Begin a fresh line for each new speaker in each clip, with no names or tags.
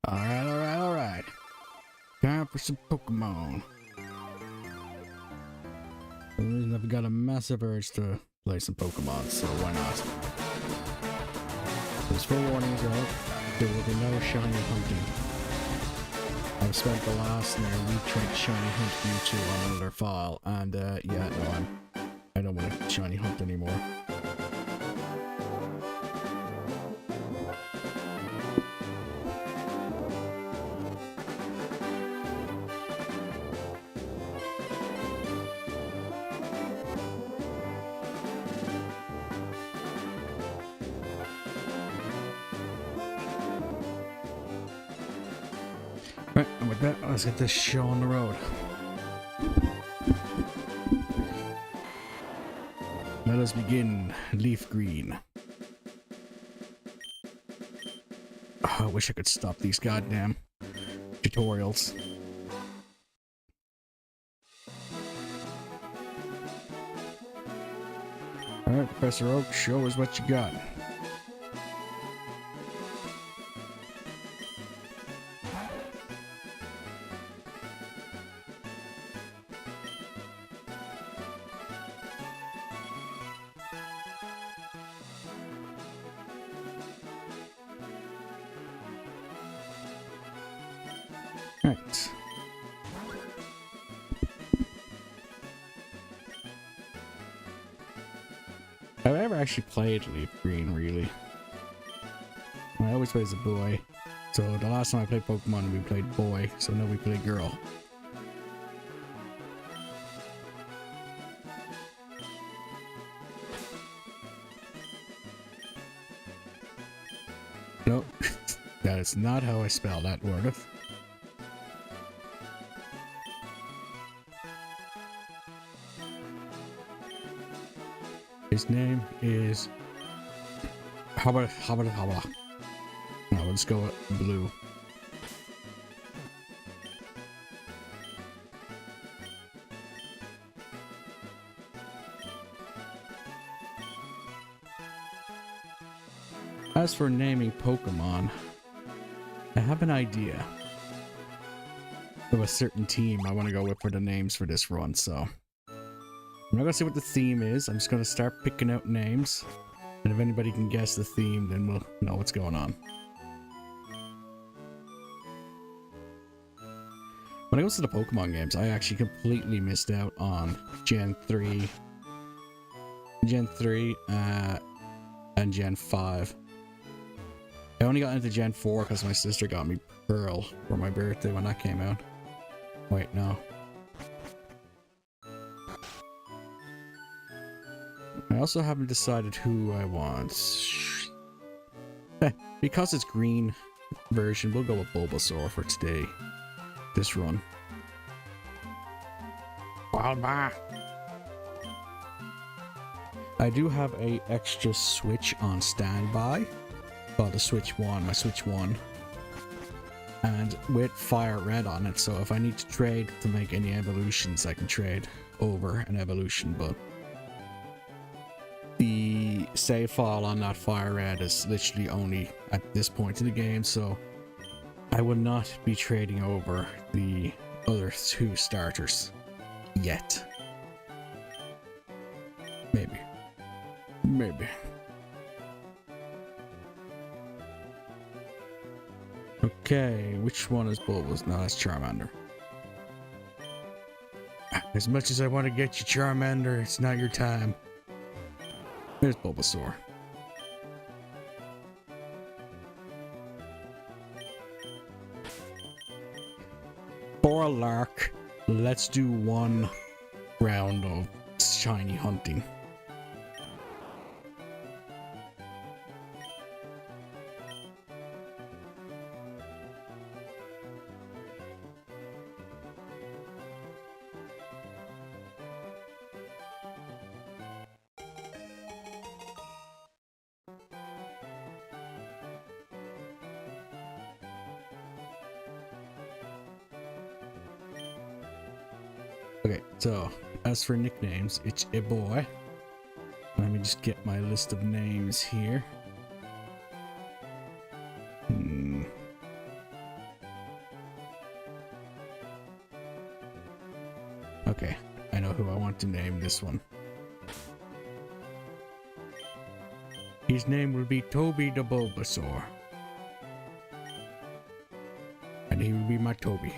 Alright. Time for some Pokemon. For some reason I've got a massive urge to play some Pokemon, so why not? There's full warnings out. There will be no shiny hunting. I've spent the last near week trying to shiny hunt Mewtwo on another file, and yeah, no, I don't want to shiny hunt anymore. Right, and with that, let's get this show on the road. Let us begin LeafGreen. Oh, I wish I could stop these goddamn tutorials. Alright, Professor Oak, show us what you got. Right. I've never actually played LeafGreen, really. I always play as a boy. So the last time I played Pokemon, we played boy, so now we play girl. Nope, that is not how I spell that word. His name is Habba. Now let's go with blue. As for naming Pokemon, I have an idea of a certain team I want to go with for the names for this run, so I'm not gonna say what the theme is. I'm just gonna start picking out names, and if anybody can guess the theme, then we'll know what's going on. When it comes to the Pokemon games, I actually completely missed out on Gen 3, and Gen 5. I only got into Gen 4 because my sister got me Pearl for my birthday when that came out. Wait, no. I also haven't decided who I want. Because it's green version, we'll go with Bulbasaur for today. This run. I do have a extra Switch on standby. Well, the Switch 1, my Switch 1. And with Fire Red on it, so if I need to trade to make any evolutions, I can trade over an evolution, but the save file on that Fire Red is literally only at this point in the game, so I will not be trading over the other two starters yet. Maybe. Okay, which one is Bulbasaur? No, that's Charmander. As much as I want to get you Charmander, it's not your time. There's Bulbasaur. For a lark, let's do one round of shiny hunting. Okay, so as for nicknames, it's a boy. Let me just get my list of names here. want to name this one. His name will be Toby the Bulbasaur. And he will be my Toby.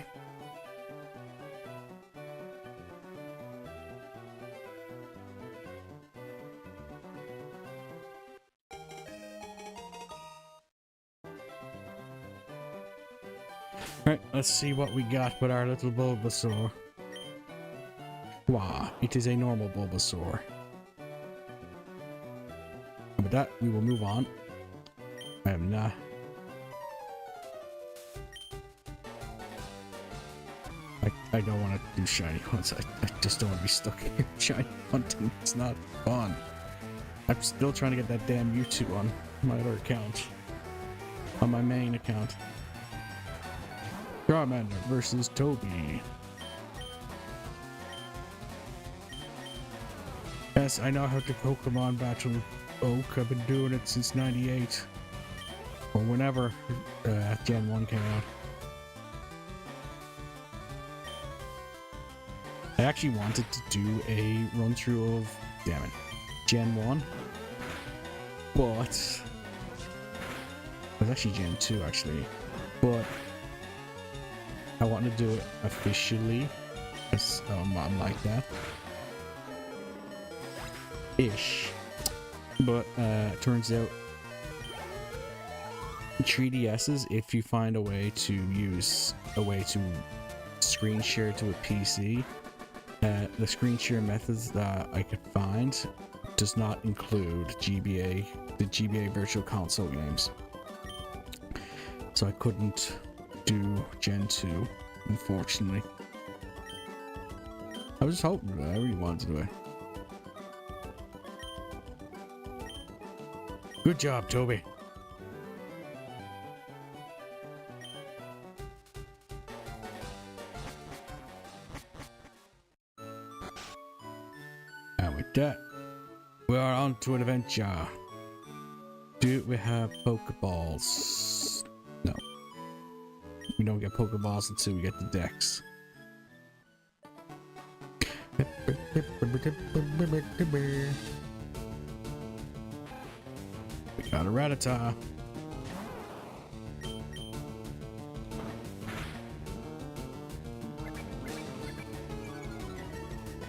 Right, let's see what we got with our little Bulbasaur. Wow, it is a normal Bulbasaur. And with that, we will move on. I am not. I don't want to do shiny hunts. I just don't want to be stuck here shiny hunting. It's not fun. I'm still trying to get that damn Mewtwo on my other account. On my main account. Charmander versus Toby. Yes, I know how to Pokemon battle Oak. I've been doing it since '98. Or whenever Gen 1 came out. I actually wanted to do a run through of, damn it, Gen 1. But it was actually Gen 2 actually. But I want to do it officially. I'm like that. Ish. But turns out 3DS's, if you find a way to use a way to screen share to a PC, the screen share methods that I could find does not include GBA, the GBA Virtual Console games. So I couldn't do Gen 2, unfortunately. I was just hoping that I really wanted to do it. Good job, Toby. And with that, we are on to an adventure. Do we have Pokeballs? No. We don't get Pokeballs until we get the Dex. We got a Rattata.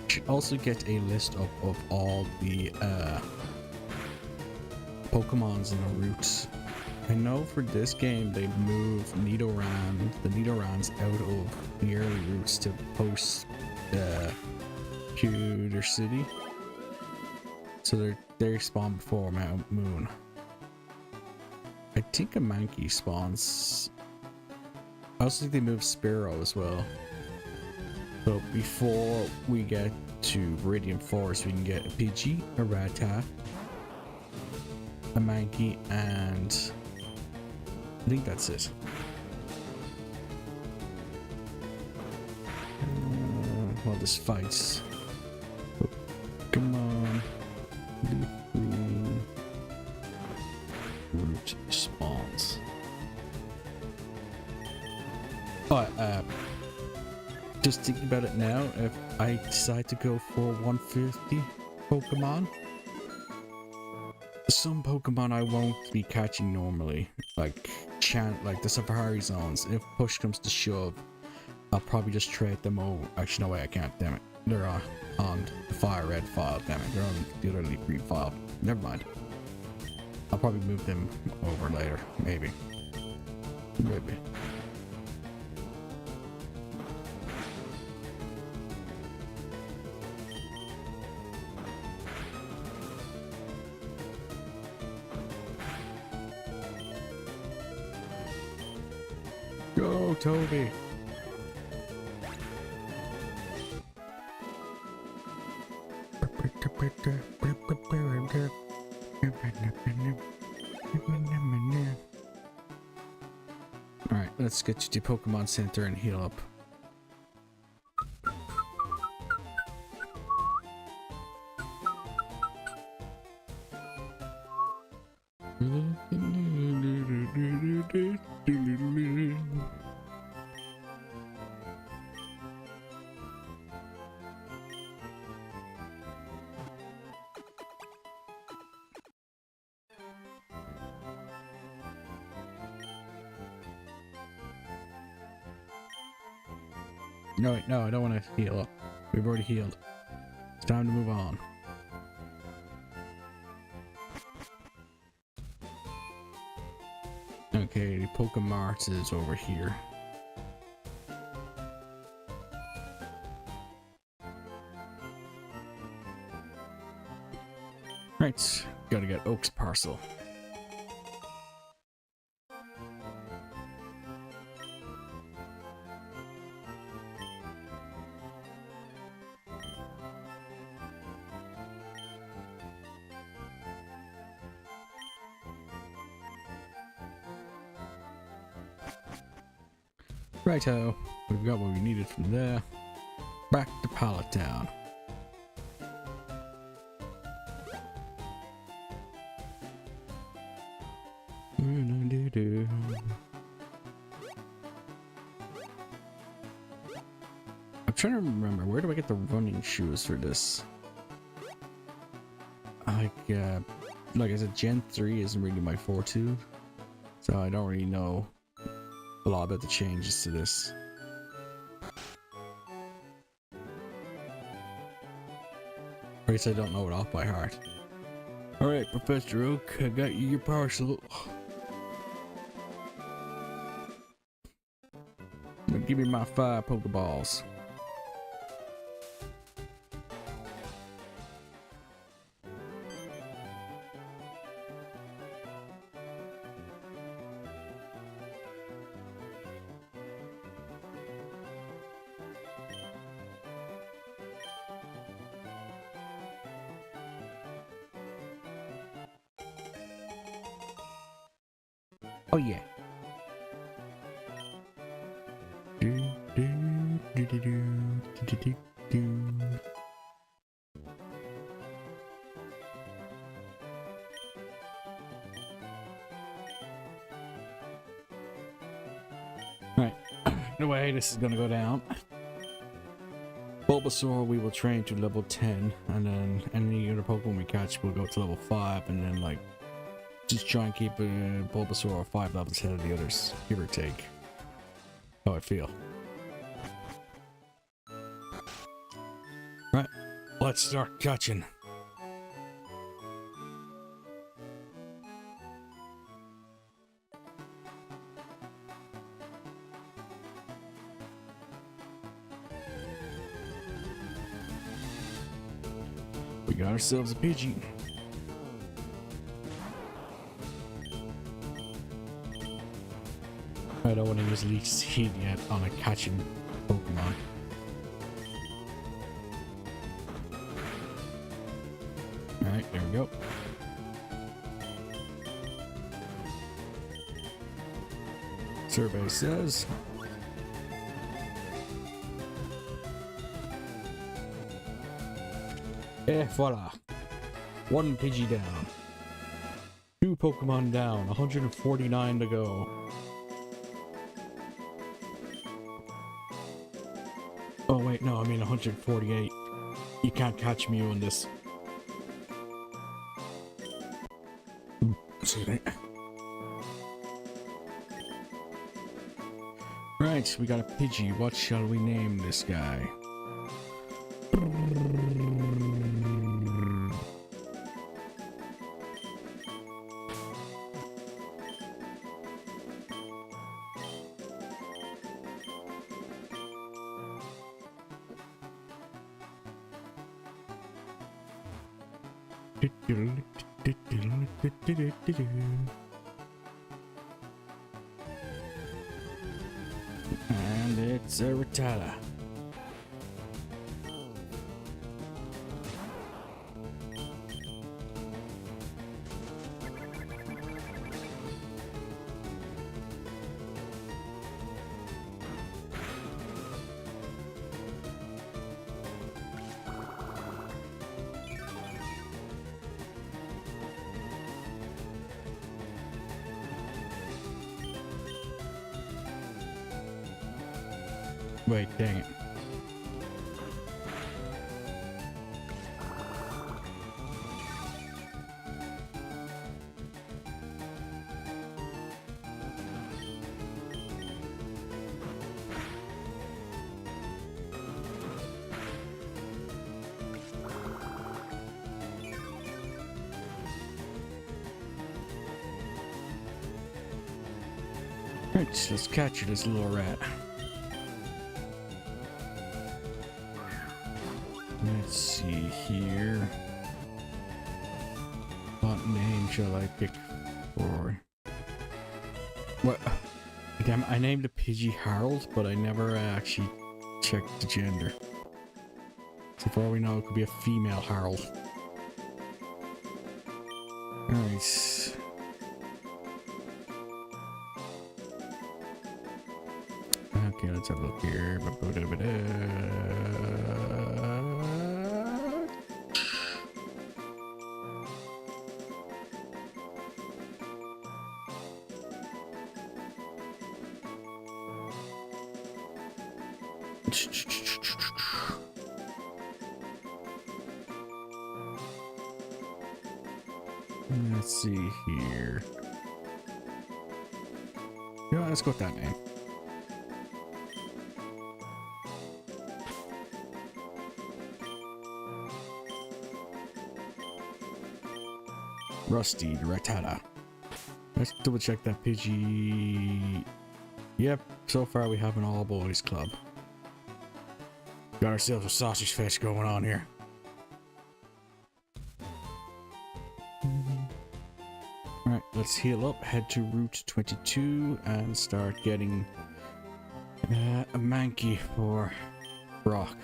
Should also get a list of all the Pokemons in the routes. I know for this game they moved Nidoran, the Nidorans out of the early routes to post Pewter City. So they spawn before Mount Moon. I think a Mankey spawns. I also think they moved Spearow as well. So before we get to Viridian Forest, we can get a Pidgey, a Rattata, a Mankey, and I think that's it. Well, this fights. Come on. LeafGreen. Root spawns. But, just thinking about it now, if I decide to go for 150 Pokemon, some Pokemon I won't be catching normally, like the Safari Zones. If push comes to shove, I'll probably just trade them over. Actually, no way, I can't, damn it. They're on the Fire Red file, damn it. They're on the other LeafGreen file. Never mind. I'll probably move them over later, maybe. Maybe. Go, Toby! Alright, let's get to the Pokemon Center and heal up. No, wait, no, I don't want to heal up. We've already healed. It's time to move on. Okay, the Pokemart is over here. Right, gotta get Oak's parcel. Righto, we've got what we needed from there. Back to Pallet Town. I'm trying to remember, where do I get the running shoes for this? Like I said, Gen 3 isn't really my forte, so I don't really know a lot about the changes to this. Or I guess I don't know it off by heart. Alright, Professor Oak, I got you your parcel. Now give me my 5 Pokeballs. Oh yeah. Right. The way this is gonna go down. Bulbasaur we will train to level 10, and then any other Pokemon we catch will go to level 5, and then like just try and keep Bulbasaur 5 levels ahead of the others, give or take. How I feel. Right, let's start catching. We got ourselves a Pidgey. I don't want to use Leech Seed yet on a catching Pokemon. Alright, there we go. Survey says voila. 1 Pidgey down. 2 Pokemon down. 149 to go. Oh wait, no, I mean 148. You can't catch Mew in this. Excuse me. Right, we got a Pidgey. What shall we name this guy? And it's a Rattata. Wait, dang it. Right, let's capture this little rat. Let's see here. What name shall I pick for? What? Damn, I named the Pidgey Harold, but I never actually checked the gender. So far we know, it could be a female Harold. Alright. Okay, let's have a look here. Let's see here. You know, let's go with that name. Rusty, Rattata. Let's double check that Pidgey. Yep, so far we have an all boys club. Got ourselves a sausage fest going on here. Alright, let's heal up, head to Route 22 and start getting a Mankey for Brock.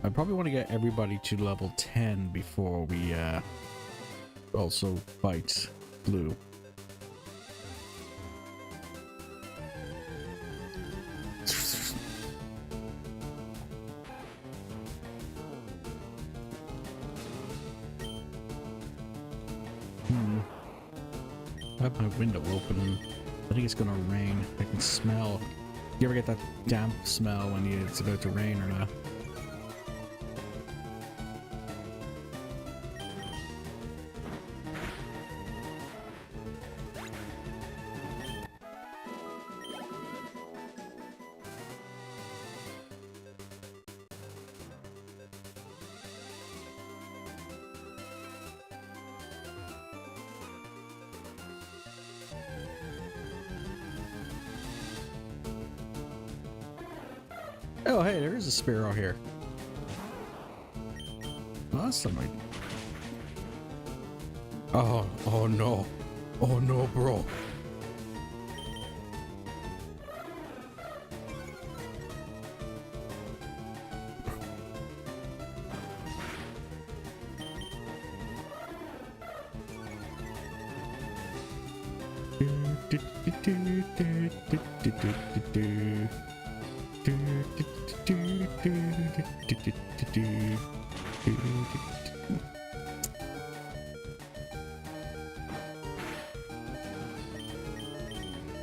I probably want to get everybody to level 10 before we also fight Blue. I have my window open and I think it's gonna rain. I can smell. You ever get that damp smell when it's about to rain or not? Oh, hey, there is a sparrow here. Awesome. Oh no. Oh no, bro.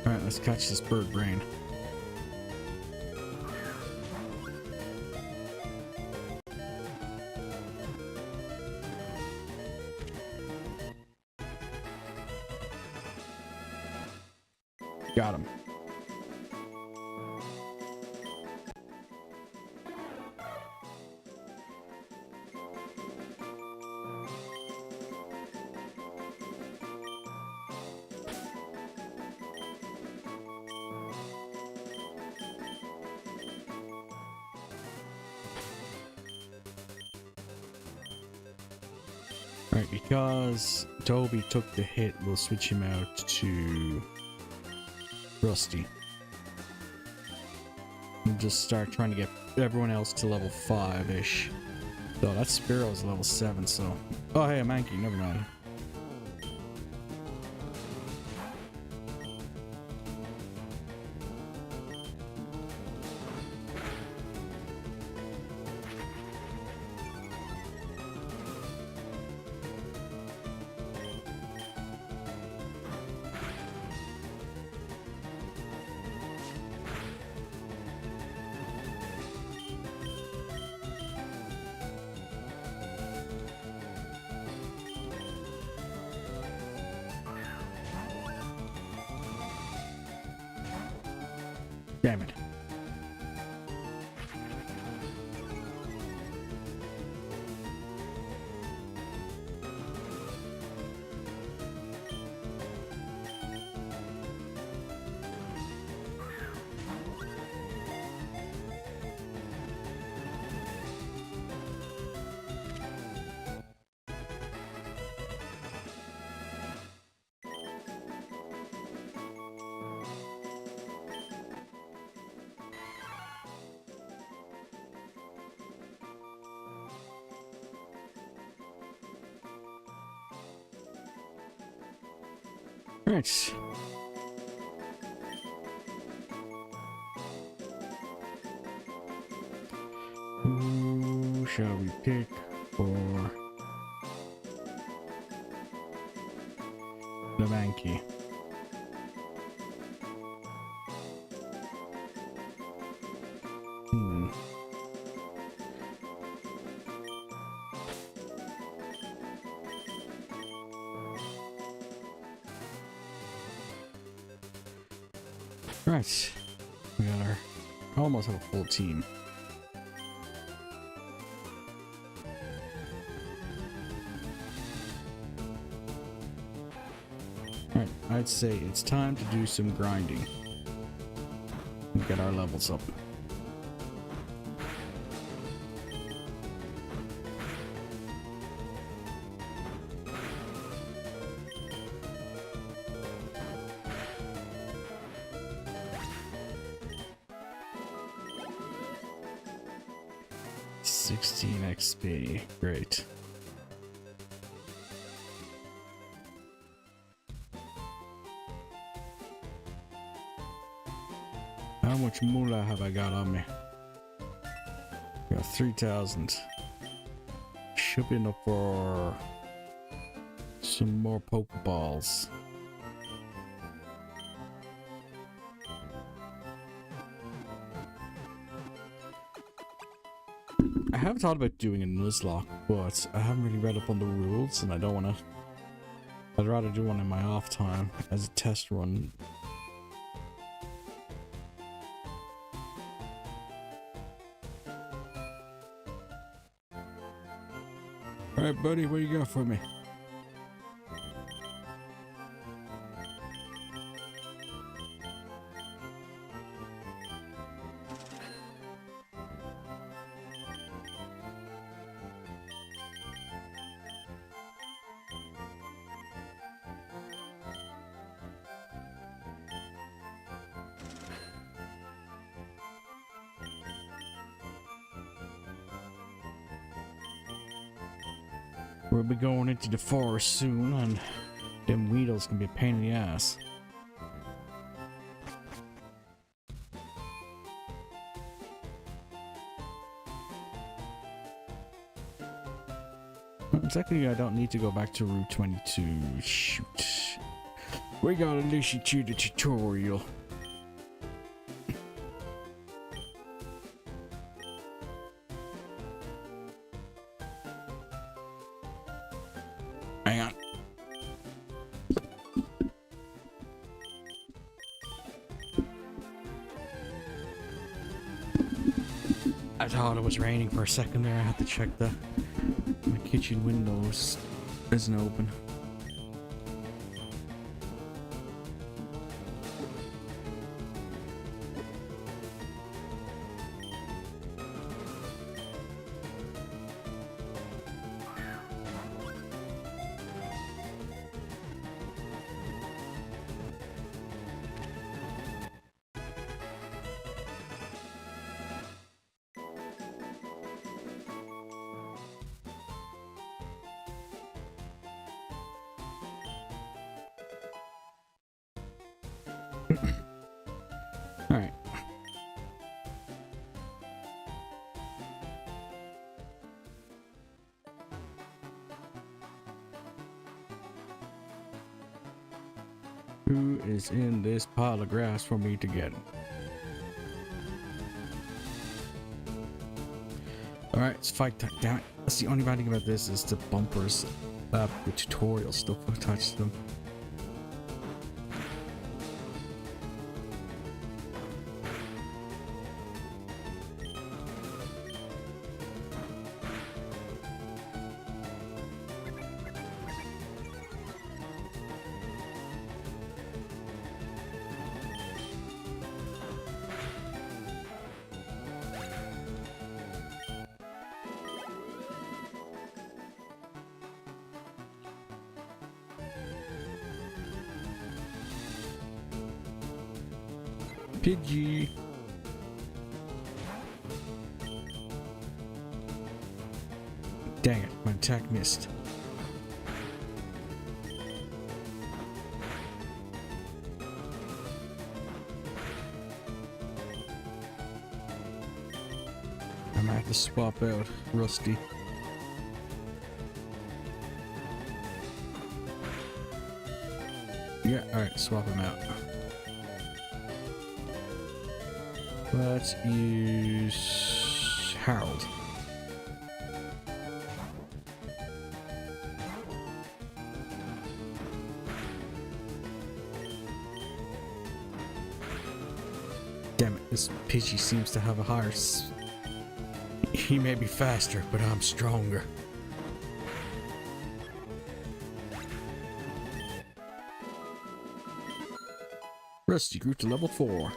Alright, let's catch this bird brain. Got him. Alright, because Toby took the hit, we'll switch him out to Rusty. And just start trying to get everyone else to level 5-ish. So that Sparrow's level 7, so... Oh hey, a Mankey, never mind. Damn it. Right. Who shall we pick for the Mankey? Right. We got our almost have a full team. Alright, I'd say it's time to do some grinding and get our levels up. XP, great. How much moolah have I got on me? Got 3,000. Should be enough for some more Pokeballs. I have thought about doing a Nuzlocke, but I haven't really read up on the rules, and I don't want to. I'd rather do one in my off time as a test run. Alright, buddy, what do you got for me? We'll be going into the forest soon, and them Weedles can be a pain in the ass. Exactly, I don't need to go back to Route 22. Shoot. We gotta listen to the tutorial. Hang on. I thought it was raining for a second there. I had to check my kitchen windows isn't open. All right. Who is in this pile of grass for me to get? All right, let's fight that. Damn it. That's the only bad thing about this is the bumpers. The tutorial stuff attached to them. Pidgey. Dang it, my attack missed. I might have to swap out Rusty. Yeah, alright, swap him out. Let's use Harold. Damn it, this Pidgey seems to have a higher he may be faster, but I'm stronger. Rusty grew to level 4.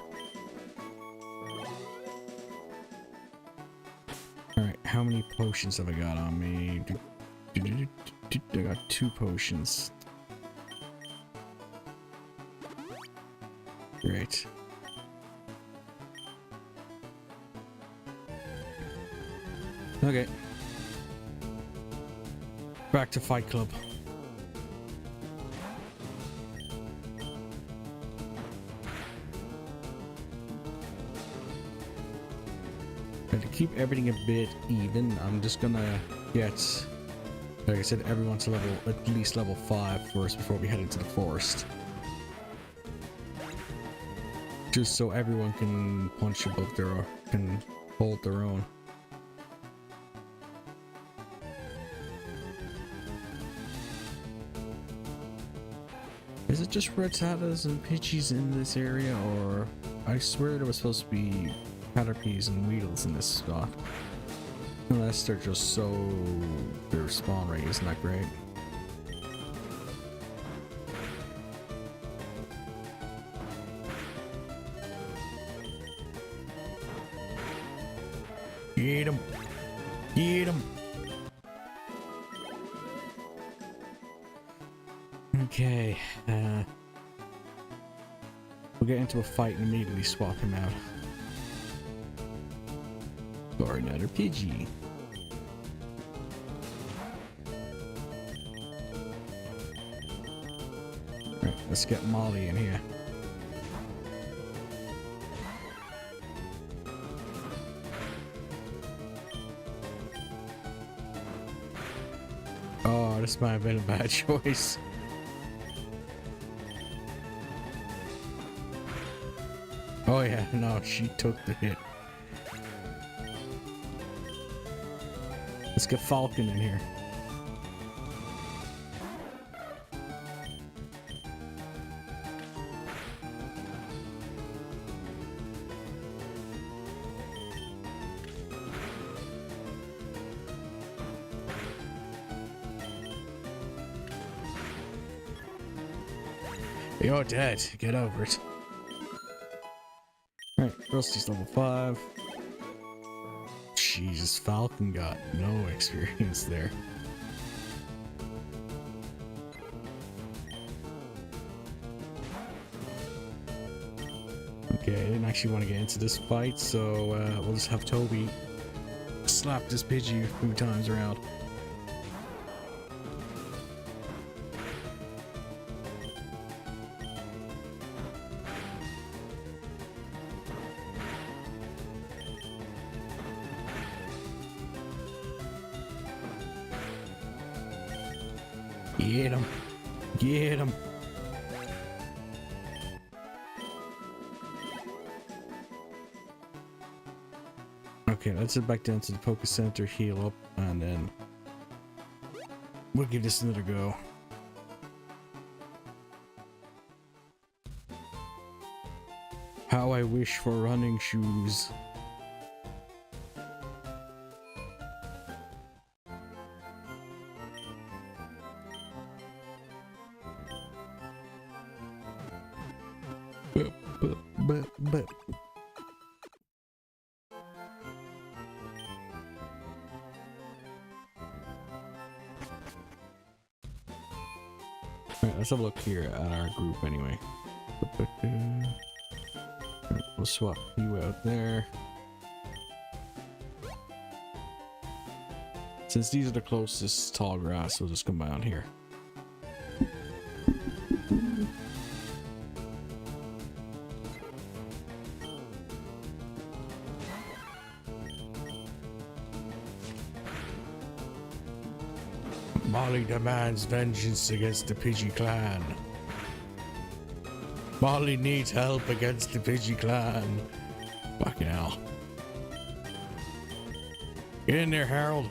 Alright, how many potions have I got on me? I got 2 potions. Great. Okay. Back to Fight Club. And to keep everything a bit even, I'm just gonna get, like I said, everyone to level, at least level 5 first before we head into the forest. Just so everyone can punch above their, can hold their own. Is it just Rattatas and Pidgeys in this area, or I swear there was supposed to be Caterpies and Weedles in this spot? Unless they're just so... their spawn rate isn't that great. Get him! Get him! Okay, we'll get into a fight and immediately swap him out. Or another Pidgey. Right, let's get Molly in here. Oh, this might have been a bad choice. Oh yeah, no, she took the hit. Let's get Falcon in here. You're dead. Get over it. Alright, Rusty's level 5. Jesus, Falcon got no experience there. Okay, I didn't actually want to get into this fight, so we'll just have Toby slap this Pidgey a few times around. Get him. Get him. Okay, let's head back down to the Poké Center, heal up, and then we'll give this another go. How I wish for running shoes. But. Alright, let's have a look here at our group anyway. We'll swap you out there. Since these are the closest tall grass, we'll just come down here. Molly demands vengeance against the Pidgey clan. Molly needs help against the Pidgey clan. Fucking hell. Get in there, Harold.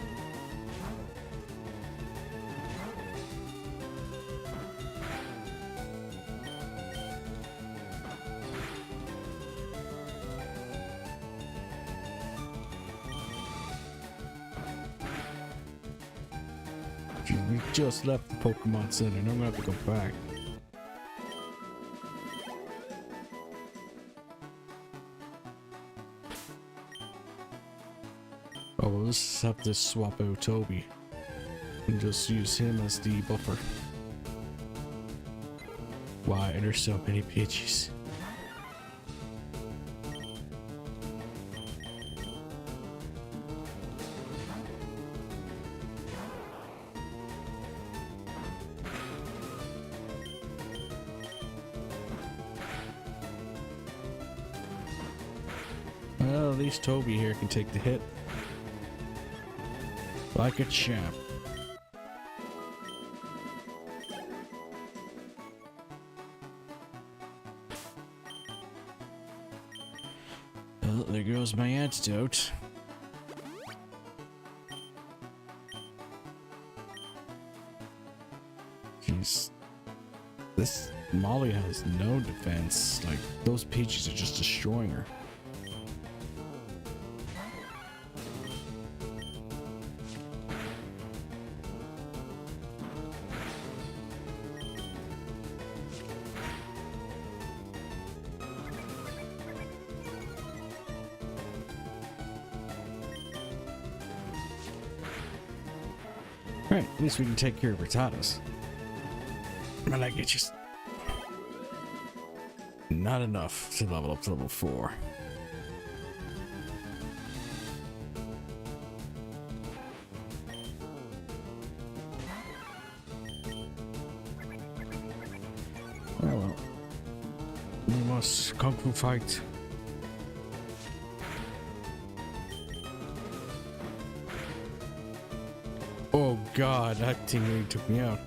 We just left the Pokemon Center, and I'm gonna have to go back. Oh, we'll just have to swap out Toby and just use him as the buffer. Why are there so many Pidgeys? Well, at least Toby here can take the hit. Like a champ. Well, there goes my antidote. Jeez. This Molly has no defense. Like, those Pidgeys are just destroying her. Right, at least we can take care of Rattatas. My leg is just not enough to level up to level 4. Oh well. We must kung fu fight. Oh god, that thing really took me out.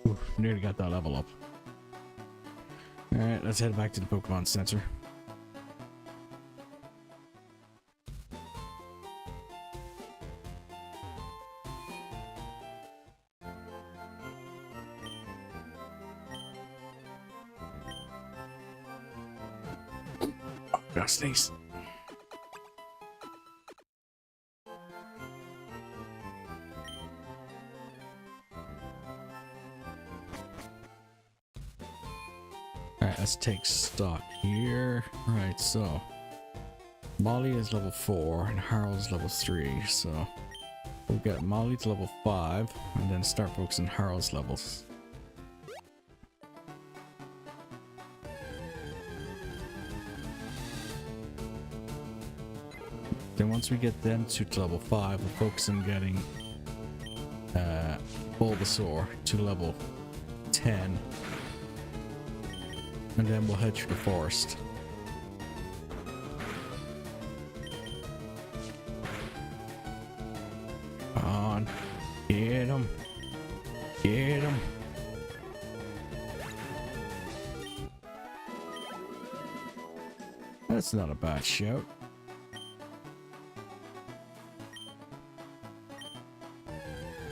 Oof, nearly got that level up. Alright, let's head back to the Pokemon Center. Oh, gotta sneeze. Alright, let's take stock here. Right, so Molly is level 4 and Harold is level 3, so we'll get Molly to level 5 and then start focusing Harold's levels. Then once we get them to level 5, we'll focus on getting Bulbasaur to level 10. And then we'll head through the forest. Come on. Get him. Get him. That's not a bad shout.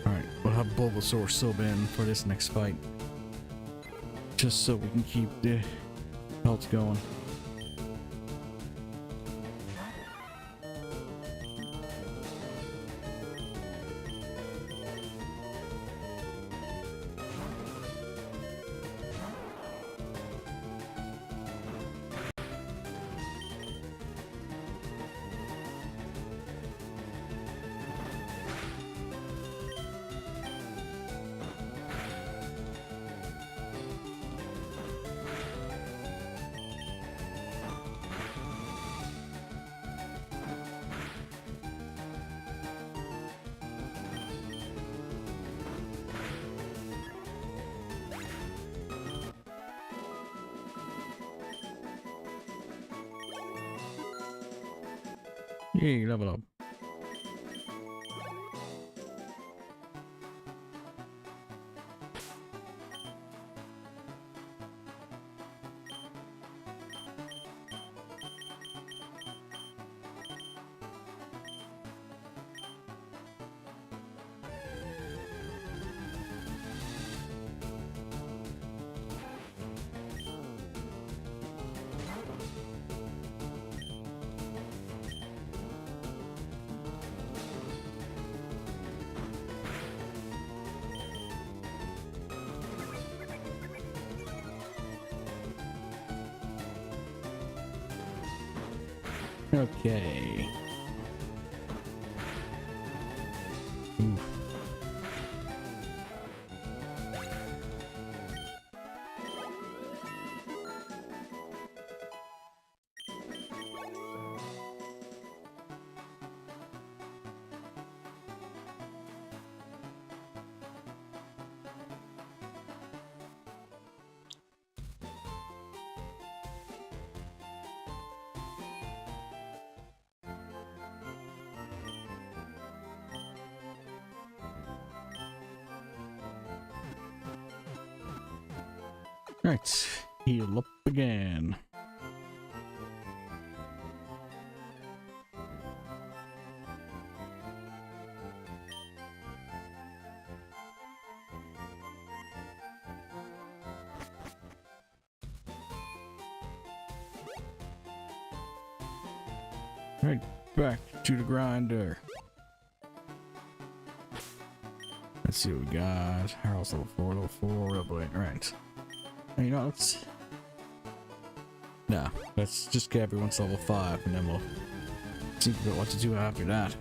Alright, have Bulbasaur sub in for this next fight. Just so we can keep the health going. Yay, level up. Okay. Oof. Right, heal up again. Right, back to the grinder. Let's see what we got. Harold's level 4, level 8, right. You know, let's just get everyone's level 5 and then we'll think about what to do after that.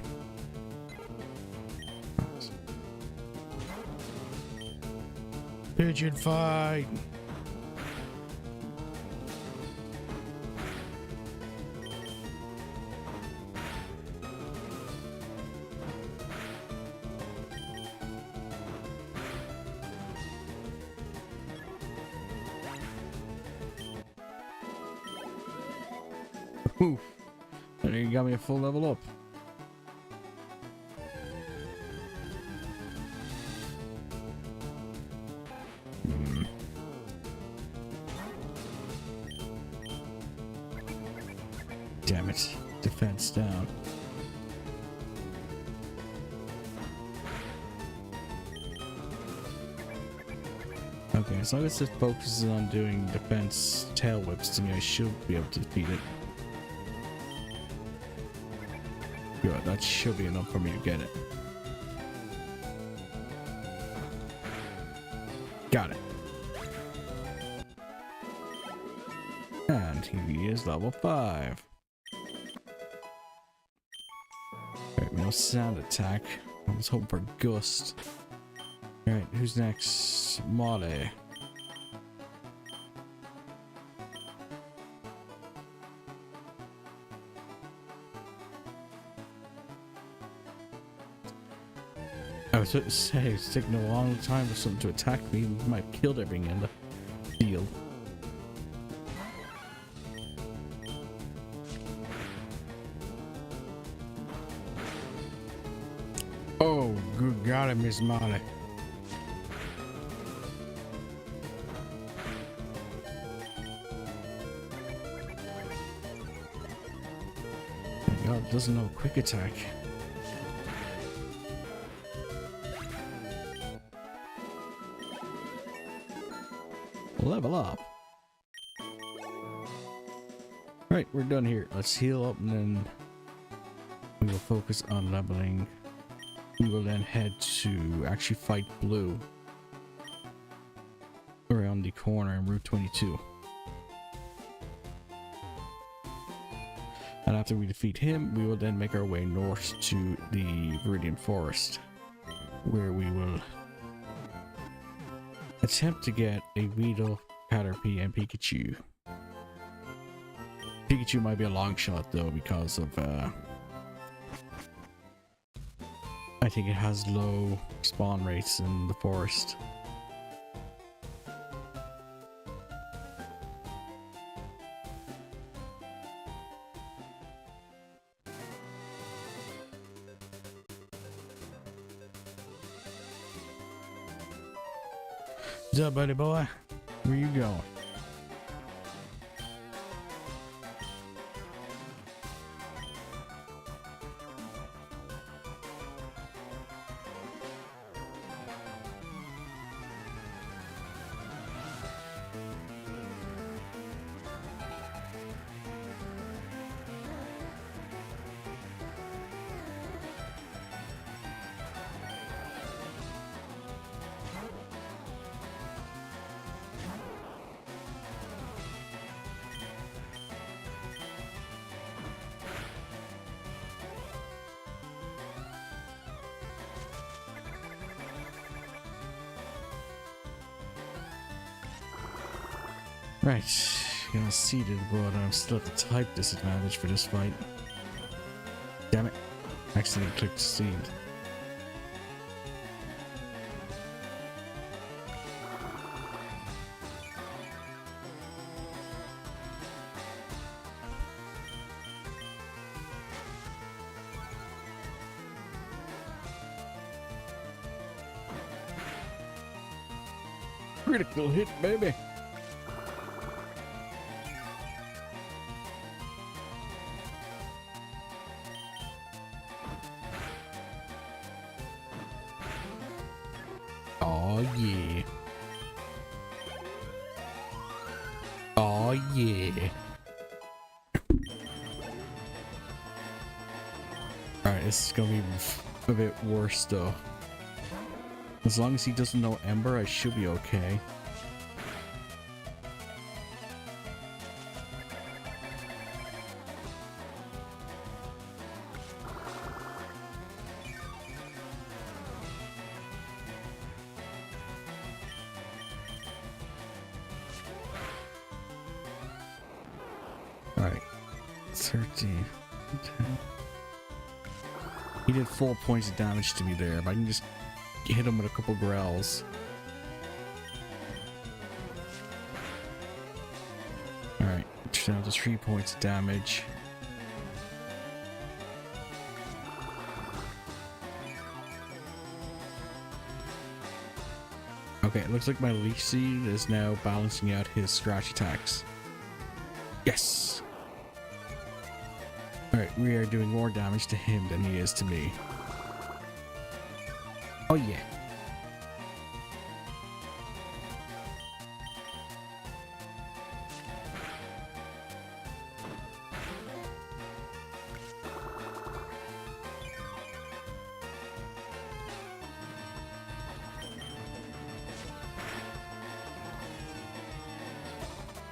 Pigeon fight! Ooh, there you got me a full level up. Damn it, defense down. Okay, as long as it focuses on doing defense tail whips to me, I should be able to defeat it. Good, that should be enough for me to get it. Got it. And he is level 5. Alright, no sound attack. I was hoping for Gust. Alright, who's next? Molly. I was about to say, it's taking a long time for something to attack me. We might have killed everything in the field. Oh, good God, Miss Molly. Thank God, it doesn't know quick attack. Level up. Right, we're done here. Let's heal up and then we will focus on leveling. We will then head to actually fight Blue around the corner in Route 22. And after we defeat him, we will then make our way north to the Viridian Forest, where we will attempt to get a Weedle, Caterpie, and Pikachu. Pikachu might be a long shot though because of I think it has low spawn rates in the forest. What's up, buddy boy? Where you going? Right, gonna seated, but I'm still at the type disadvantage for this fight. Damn it, accidentally clicked seed. Critical hit, baby. Oh yeah. Oh yeah. Alright, this is gonna be a bit worse though. As long as he doesn't know Ember, I should be okay. Alright. 13. 10. He did 4 points of damage to me there, but I can just hit him with a couple growls. Alright, down to 3 points of damage. Okay, it looks like my Leaf Seed is now balancing out his scratch attacks. Yes! Alright, we are doing more damage to him than he is to me. Oh yeah.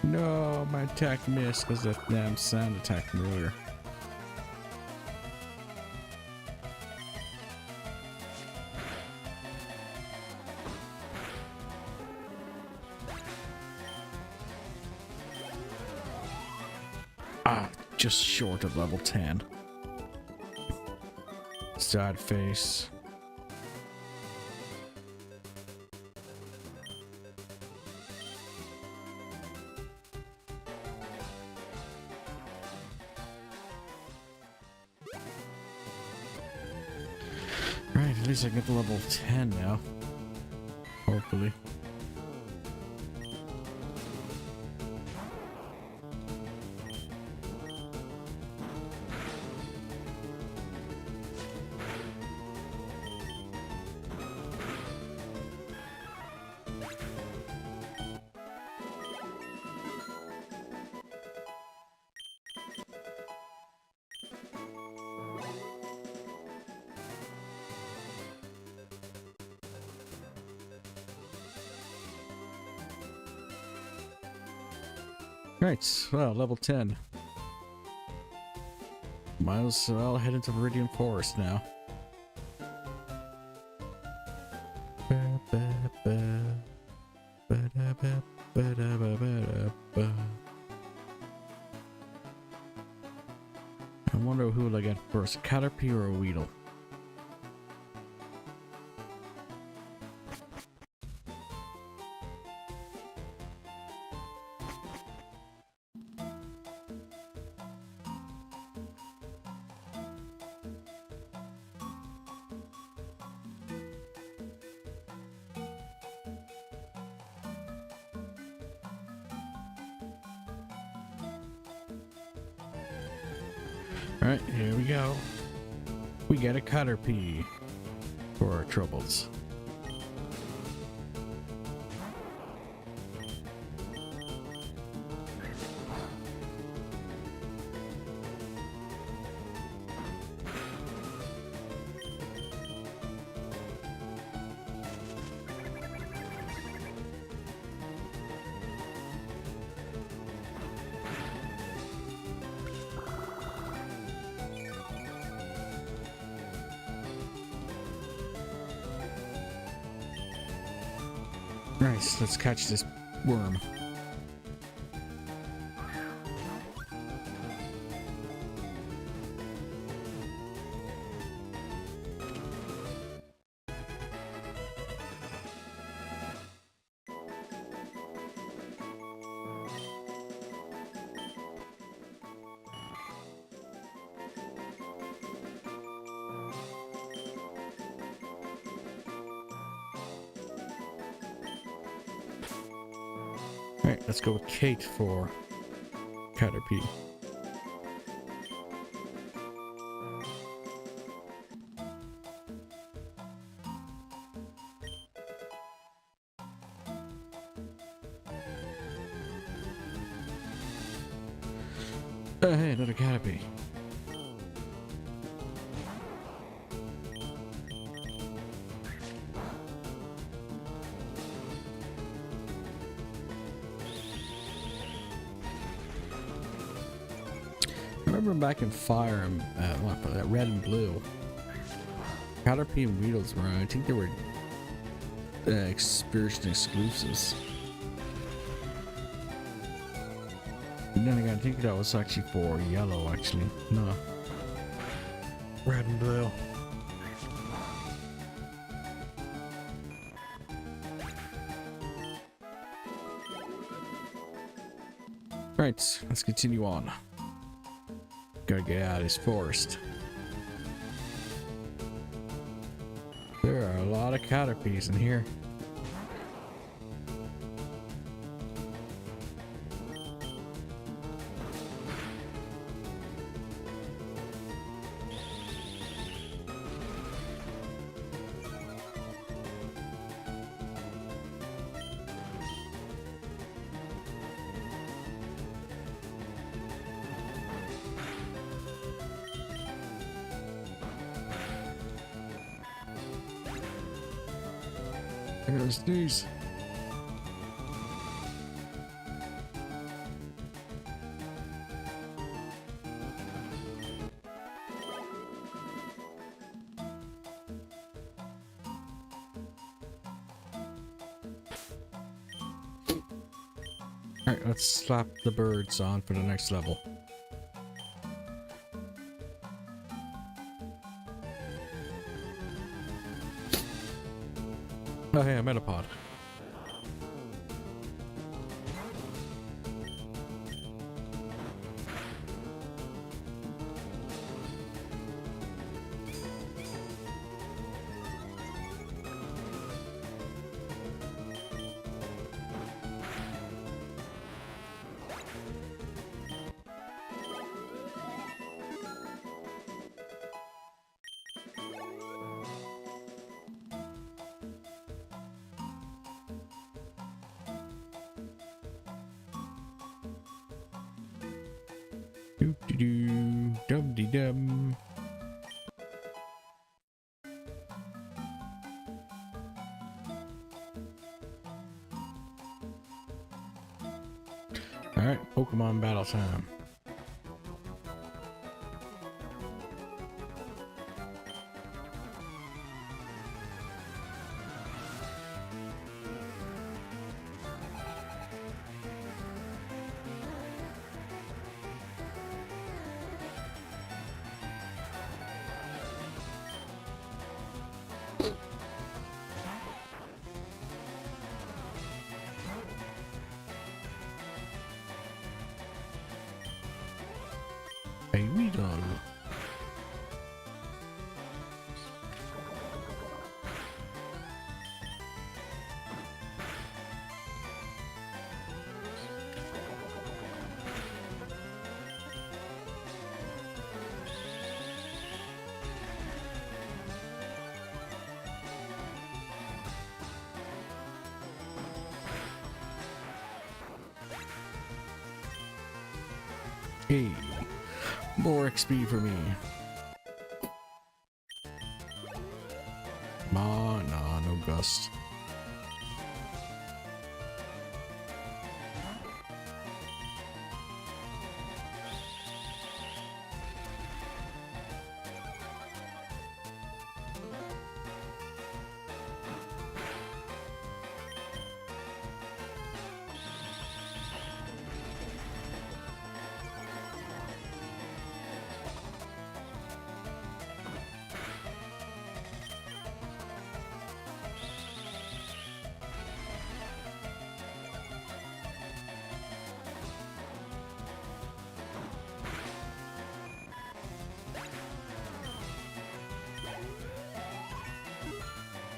No, my attack missed because that damn sand attacked me earlier. Ah, just short of level 10. Sad face. Right, at least I get to level 10 now. Hopefully. Right, well, level 10. Might as well head into Viridian Forest now. I wonder who will I get first, a Caterpie or a Weedle? Alright, here we go. We get a Caterpie for our troubles. Nice, let's catch this worm. Alright, let's go with Kate for Caterpie. Hey, another Caterpie. I remember back in Fire and Red and Blue, Caterpie and Weedles were, I think they were Expedition exclusives. And then again, I think that was actually for Yellow, actually. No. Red and Blue. Right, let's continue on. Gotta get out of this forest. There are a lot of Caterpies in here. There's these. Alright, let's slap the birds on for the next level. Oh hey, a Metapod. Doo-doo-doo, dum-dee-dum. Alright, Pokemon battle time. A Weedle. Hey, more XP for me. Nah, no gust.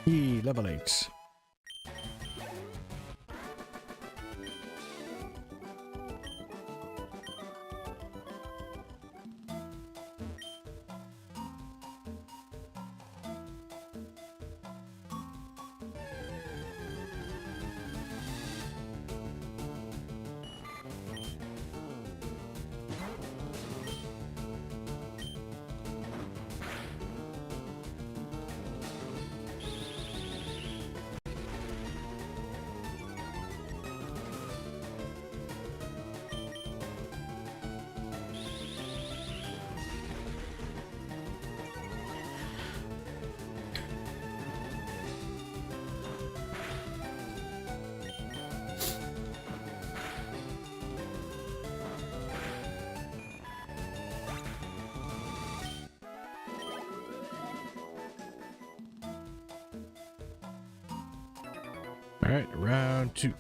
Yee, level 8. All right, round 2.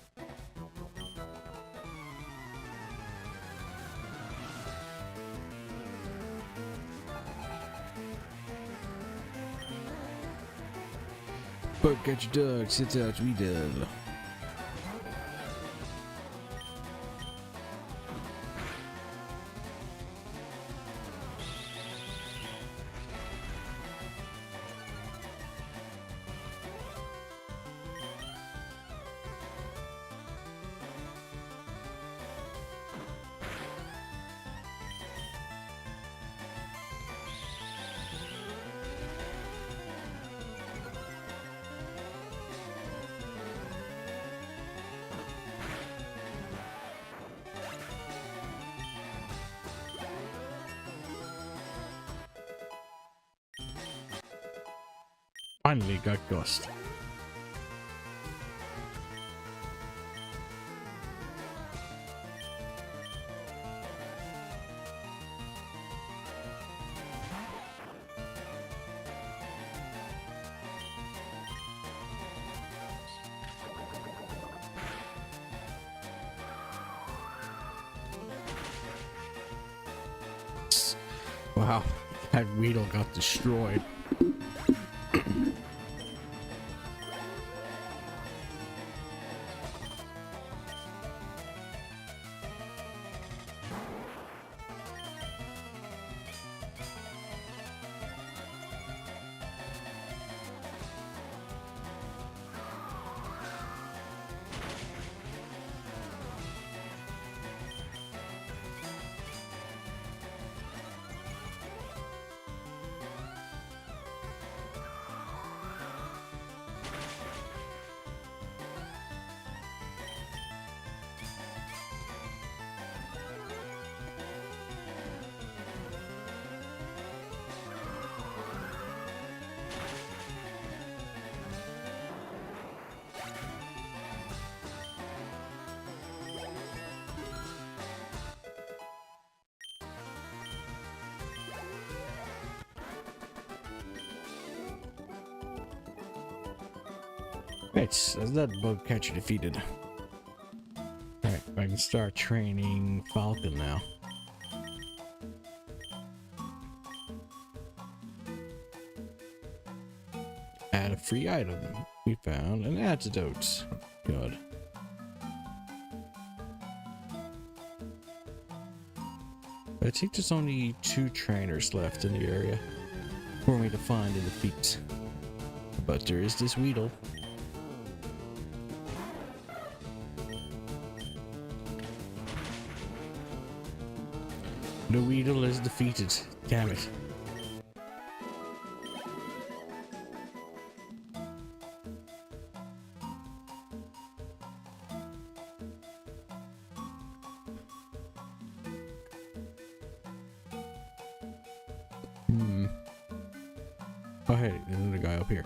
But get your dog, sit out, we done. Finally got Gust. Wow, that Weedle got destroyed. Right, that's that bug catcher defeated. Alright, I can start training Falcon now. Add a free item. We found an antidote. Good. I think there's only 2 trainers left in the area for me to find and defeat. But there is this Weedle. The Weedle is defeated. Damn it. Oh hey, there's another guy up here.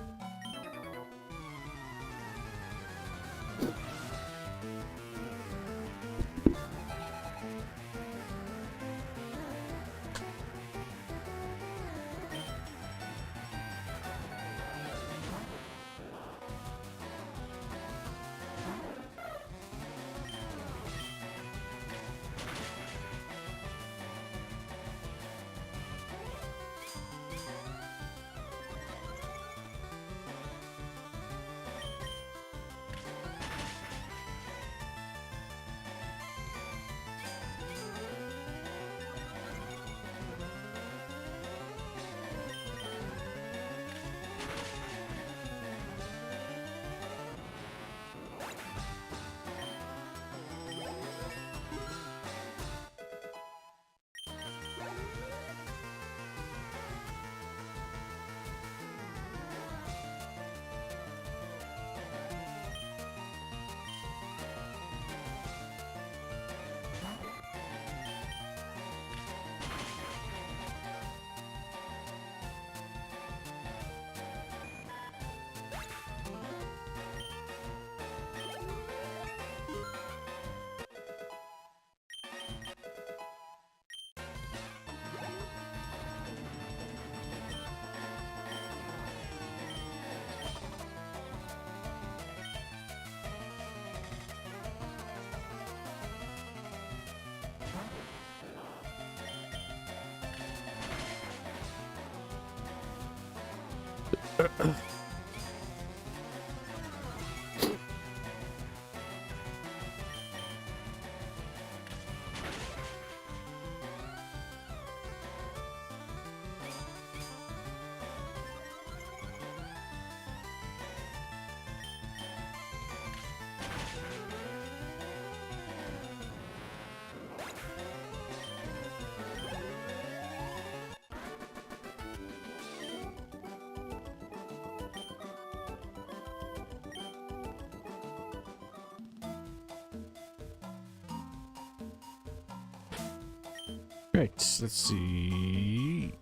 Right, let's see.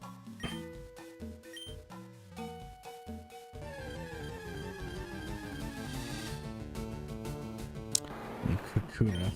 Kakuna.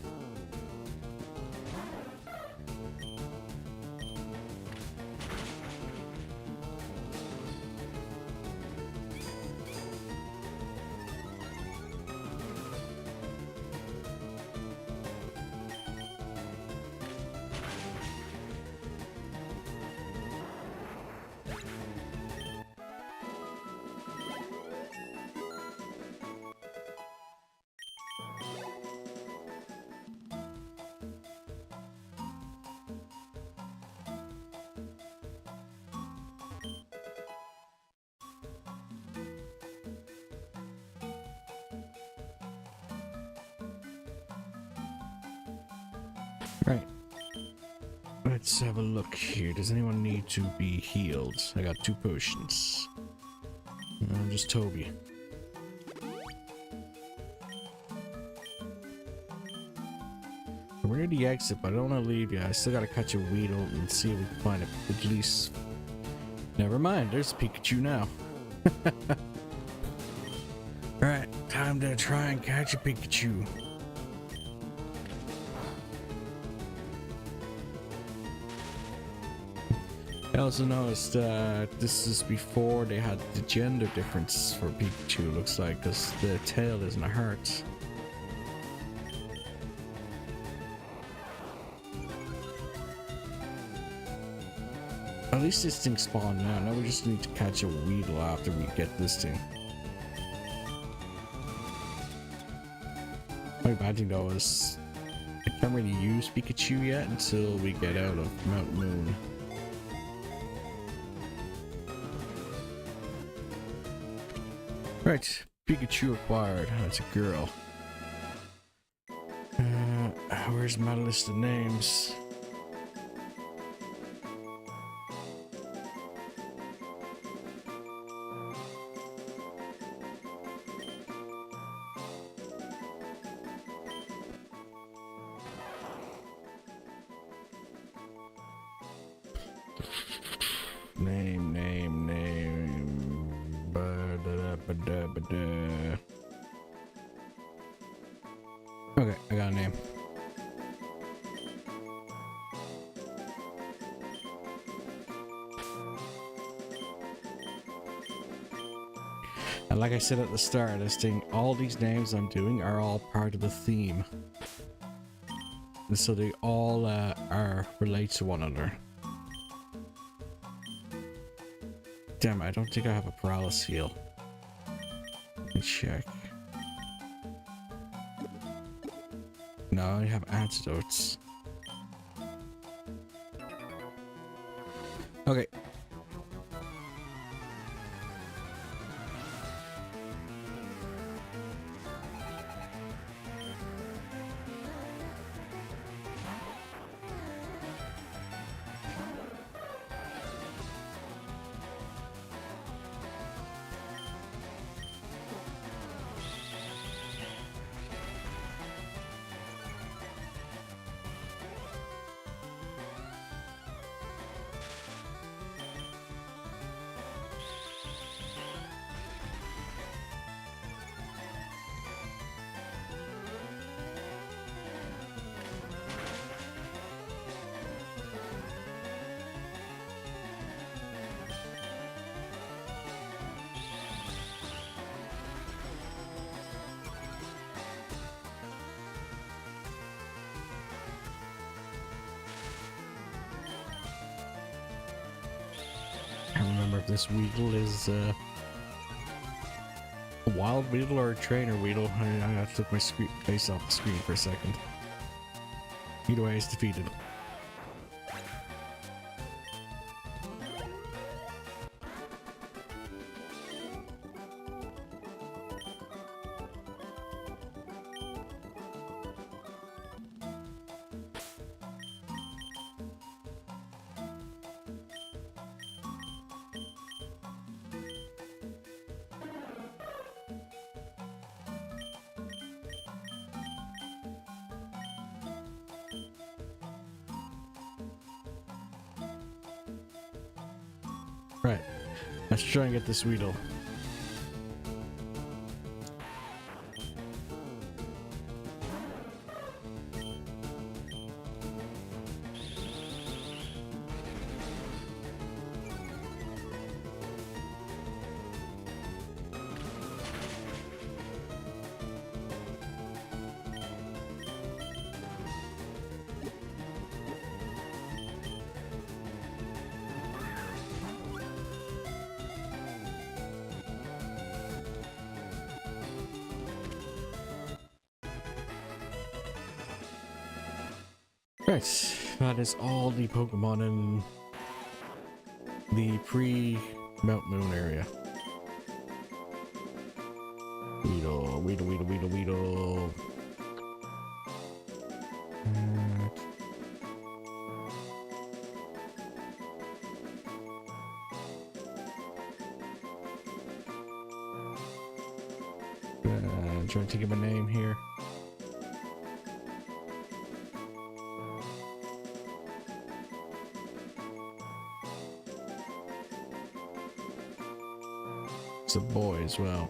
Right. Let's have a look here. Does anyone need to be healed? I got 2 potions. I'm just Toby. We're near the exit, but I don't want to leave yet. I still gotta catch a Weedle and see if we can find at least. Never mind, there's Pikachu now. Alright, time to try and catch a Pikachu. I also noticed this is before they had the gender difference for Pikachu, looks like, because the tail isn't a heart. At least this thing spawned now. Now we just need to catch a Weedle after we get this thing. My bad thing though is I can't really use Pikachu yet until we get out of Mount Moon. Right, Pikachu acquired. That's a girl. Where's my list of names? Name. Ba-da-da-ba-da-ba-da. Okay, I got a name. And like I said at the start of this thing, all these names I'm doing are all part of the theme. And so they all are relate to one another. Damn, I don't think I have a paralysis heal. Let me check. No, I have antidotes. Okay. I can't remember if this Weedle is a wild Weedle or a trainer Weedle. I took my face off the screen for a second. Either way, it's defeated. Right, let's try and get this Weedle. Right, that is all the Pokemon in the pre-Mount Moon area. Weedle, Weedle, Weedle, Weedle, Weedle. Trying to think of a name here. It's a boy as well.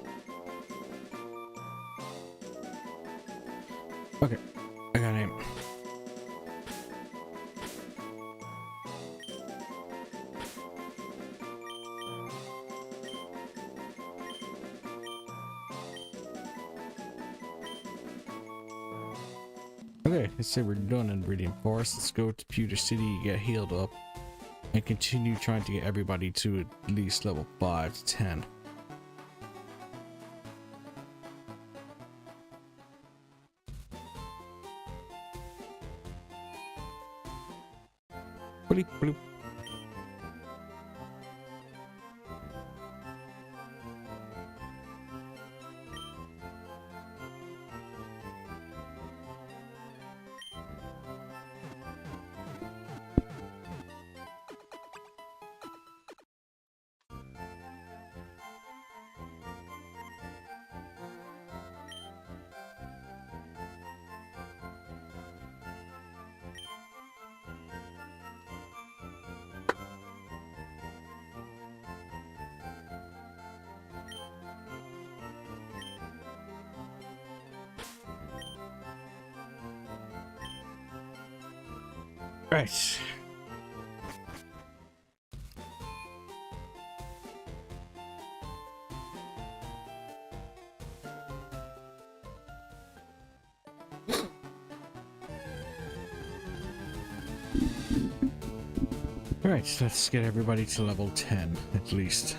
Okay, I got a name. Okay, let's say we're done in Viridian Forest. Let's go to Pewter City, get healed up, and continue trying to get everybody to at least level 5 to 10. Bloop, bloop. Right. Alright, let's get everybody to level 10 at least.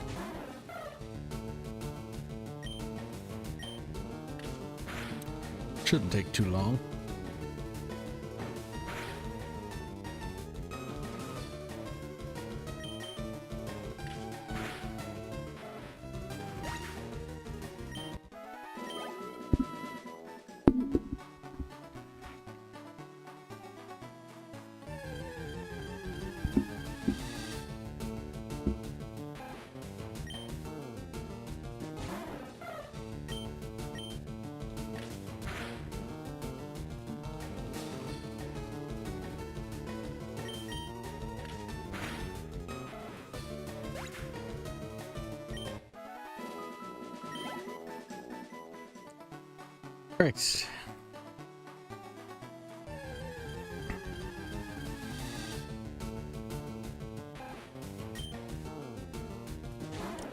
Shouldn't take too long. Right.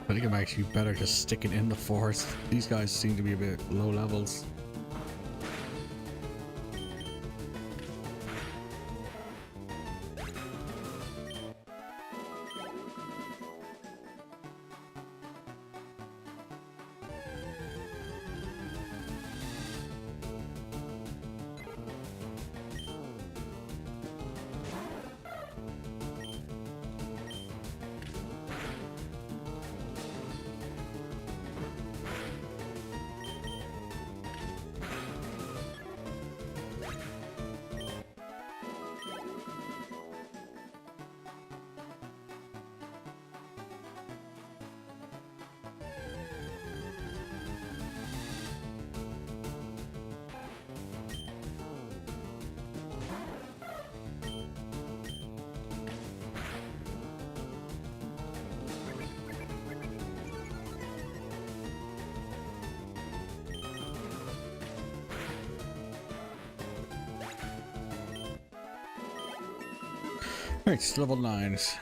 I think I'm actually better just sticking in the forest. These guys seem to be a bit low levels. Right, it's level 9s.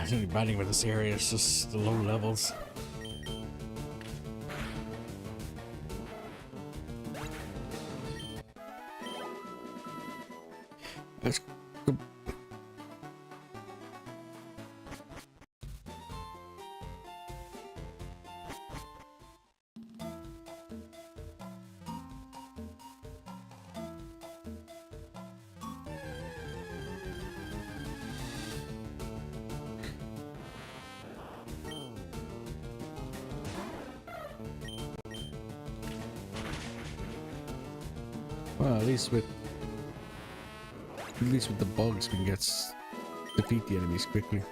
The only bad thing with this area is just the low levels. Let's go. Well, at least with the bugs, we can defeat the enemies quickly.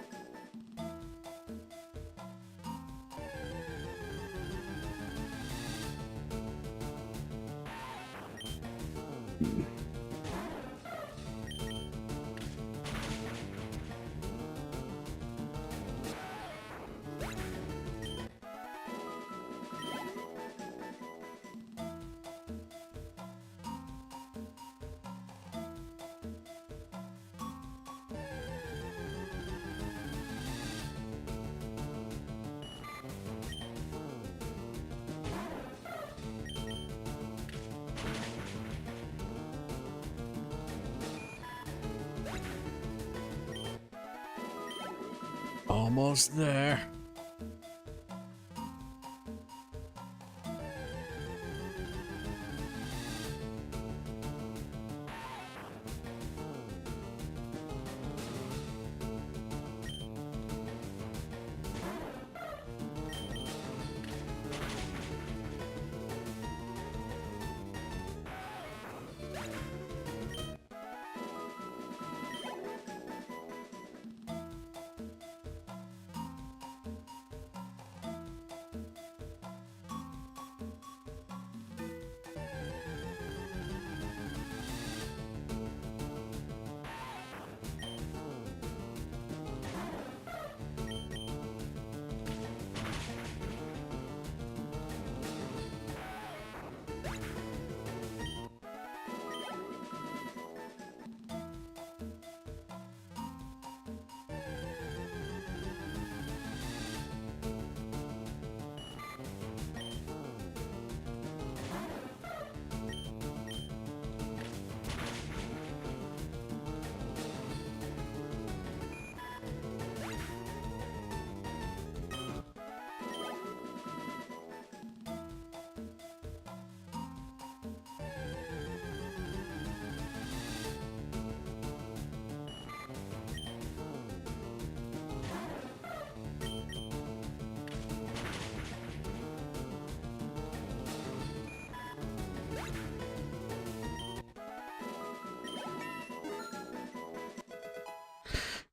Almost there.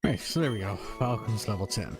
Right, so there we go. Falcon's level 10.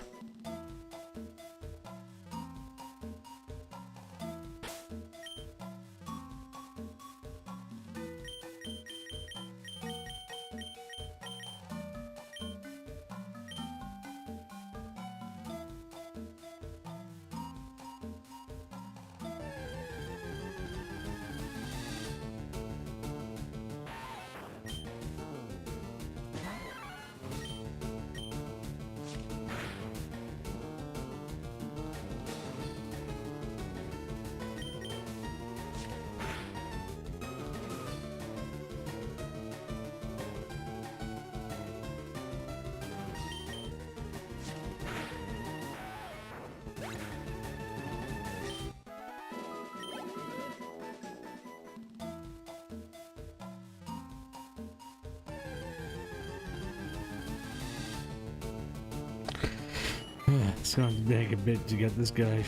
It's going to take a bit to get this guy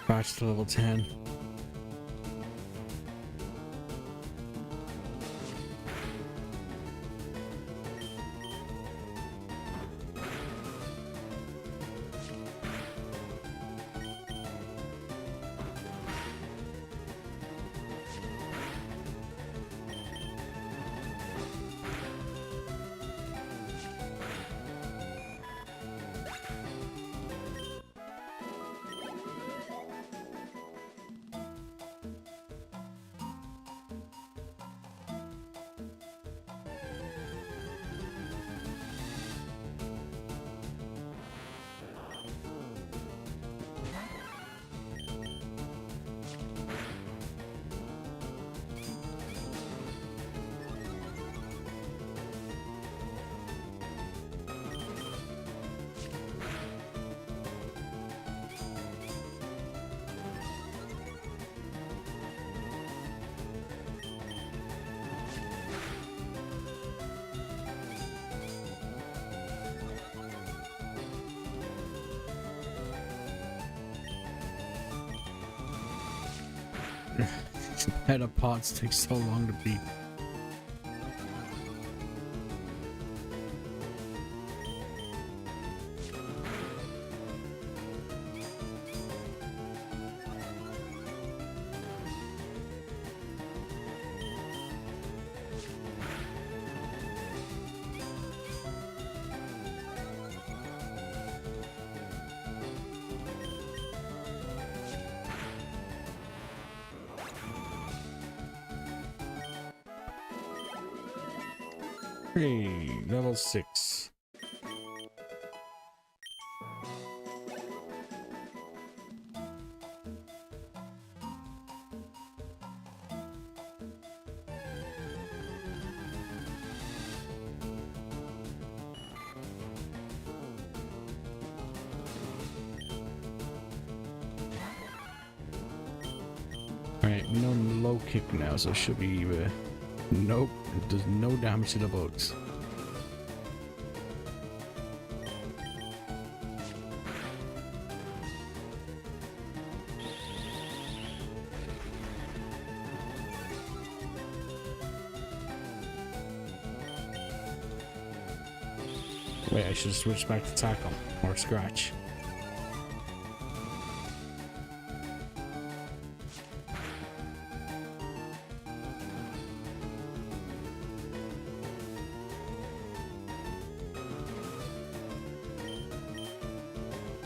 back to level 10. Head of pots take so long to beat. Hey, level 6. Alright, no low kick now, so it should be nope, it does no damage to the boats. Wait, I should switch back to tackle or scratch.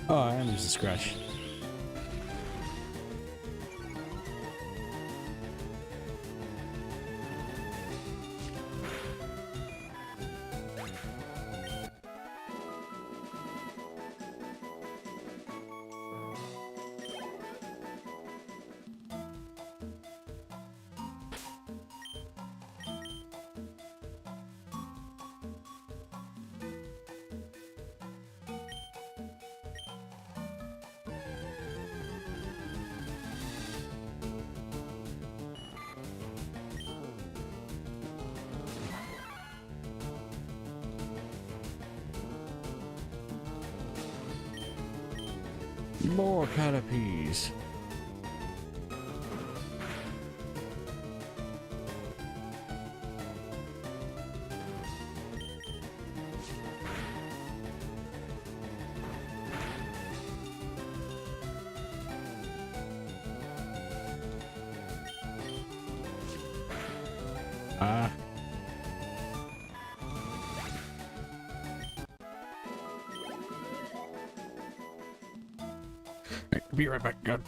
Oh, I am using scratch. More canopies. Ah. Be right back, God.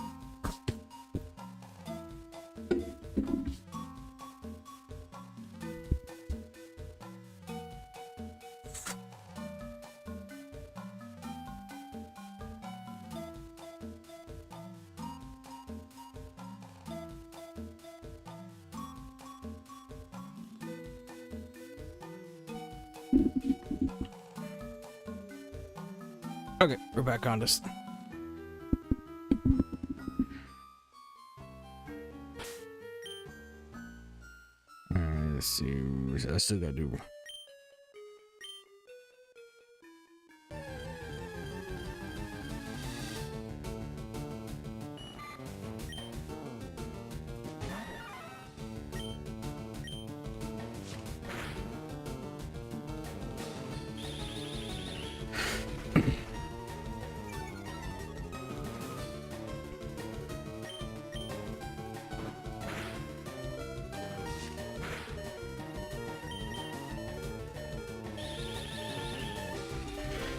Okay, we're back on this. Let's see. I still gotta do.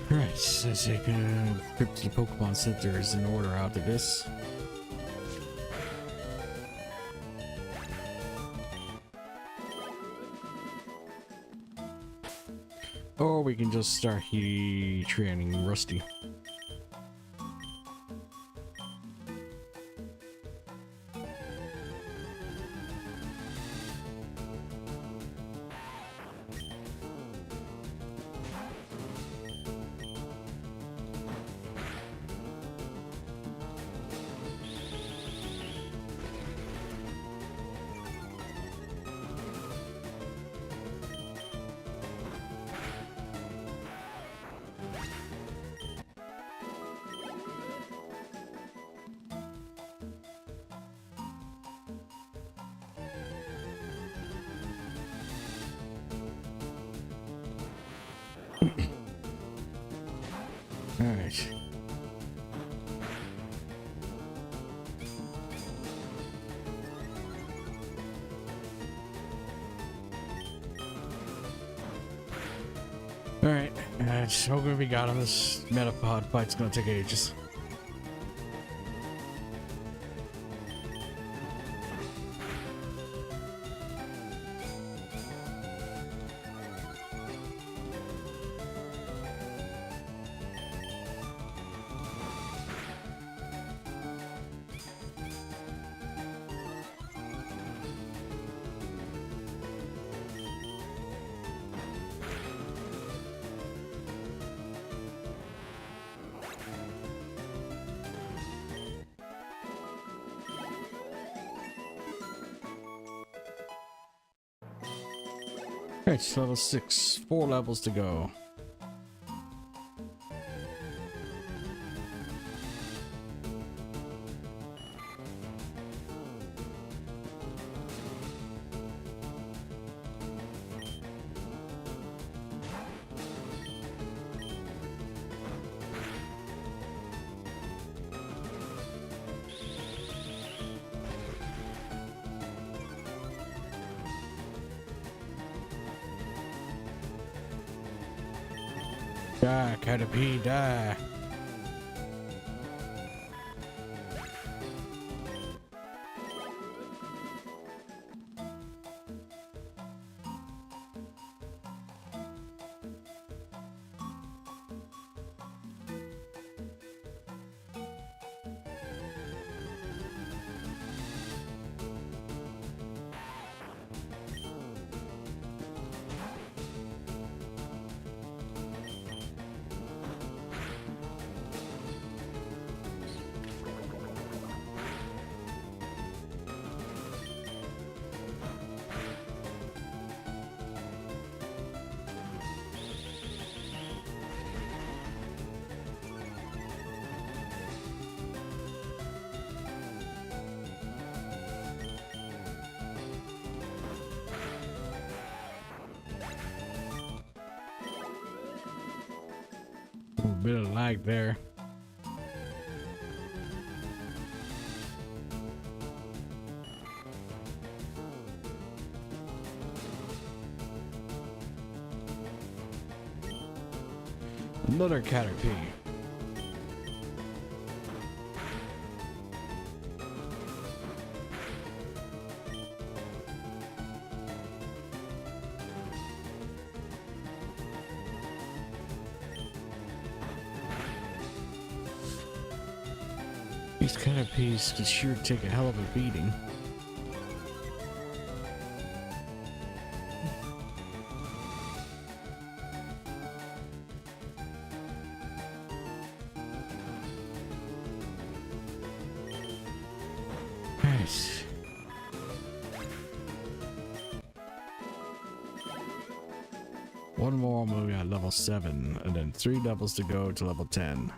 Alright, let's take 50 Pokemon centers in order after this. Or we can just start training Rusty. Alright. Alright, just hope we got on this Metapod fight's gonna take ages. Alright, it's level 6. 4 levels to go. Die, Caterpie, die. A bit of lag there. Another Caterpie. These Caterpies could sure take a hell of a beating. Nice. One more movie at level 7, and then 3 levels to go to level 10.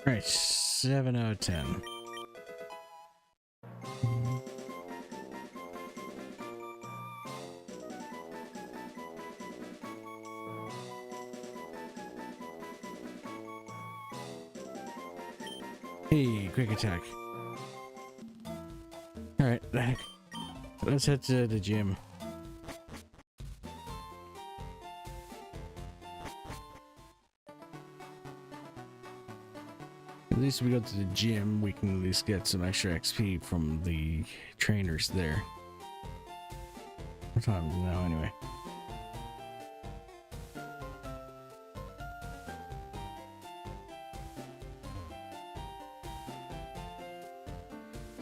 Alright, 7 out of 10. Hey, quick attack. Alright, let's head to the gym. At least if we go to the gym, we can at least get some extra XP from the trainers there. What time is it now anyway?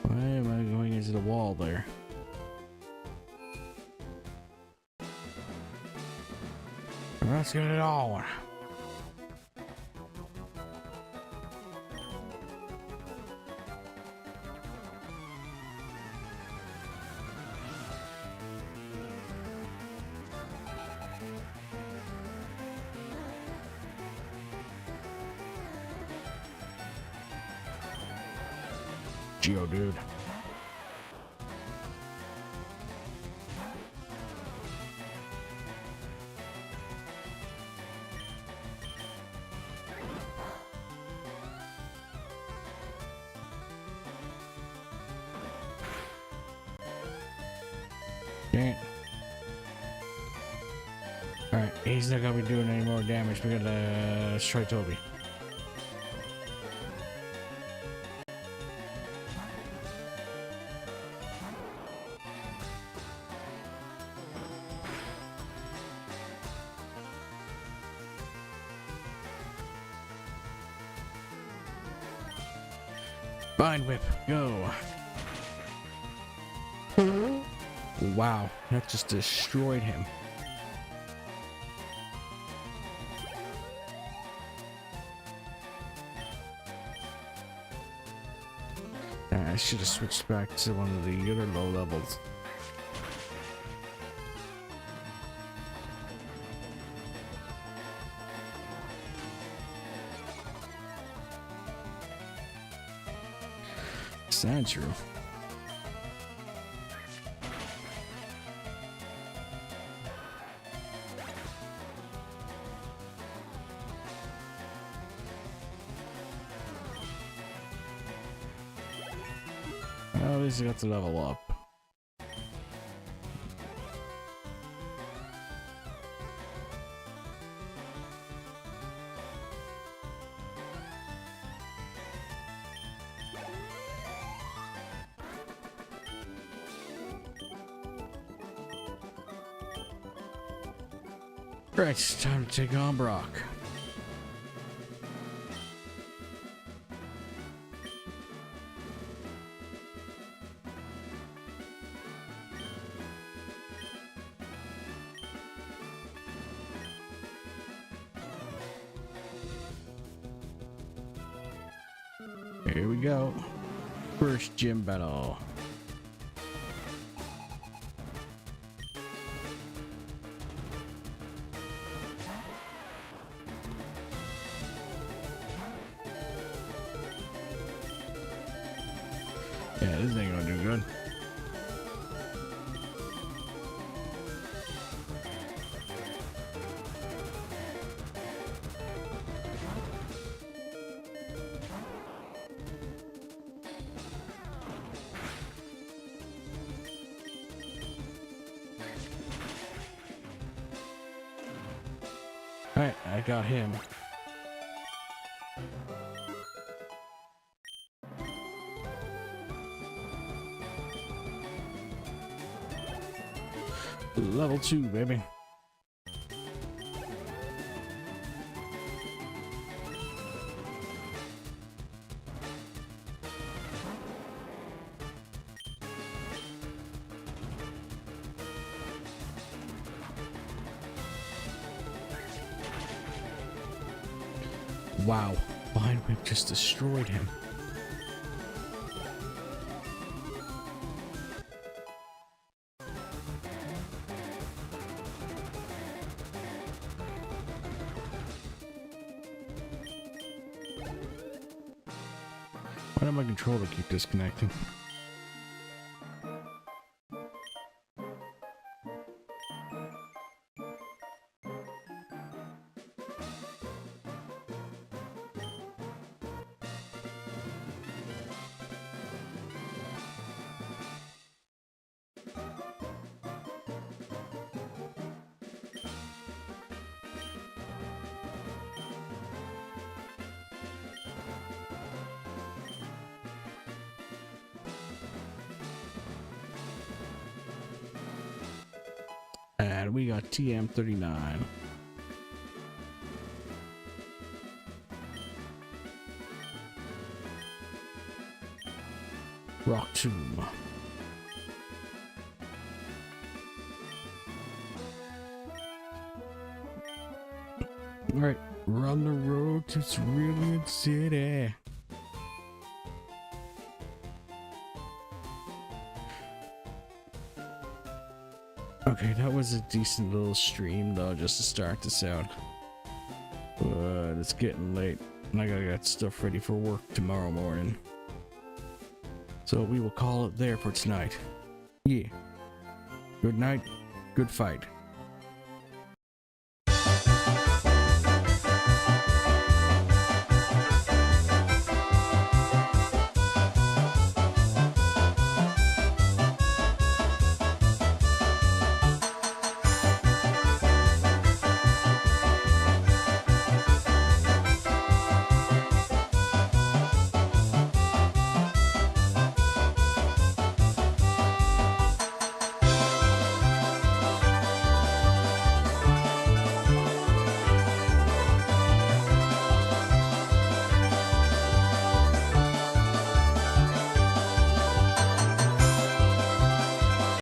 Why am I going into the wall there? Let's get it on. Geodude. Dang it. Alright, he's not gonna be doing any more damage. We gotta try Toby. Vine Whip, go! Wow, that just destroyed him. I should have switched back to one of the other low levels. Sandshrew. Well, at least I got to level up. Right, it's time to take on Brock. Here we go. First gym battle. Yeah, this ain't gonna do good. Alright, I got him. Level 2, baby. Wow, Vine Whip just destroyed him. Why did my controller keep disconnecting? And we got TM39. Rock Tomb. Alright, we're on the road to Cerulean City. Okay, that was a decent little stream though, just to start this out. But it's getting late, and I gotta get stuff ready for work tomorrow morning. So we will call it there for tonight. Yeah. Good night. Good fight.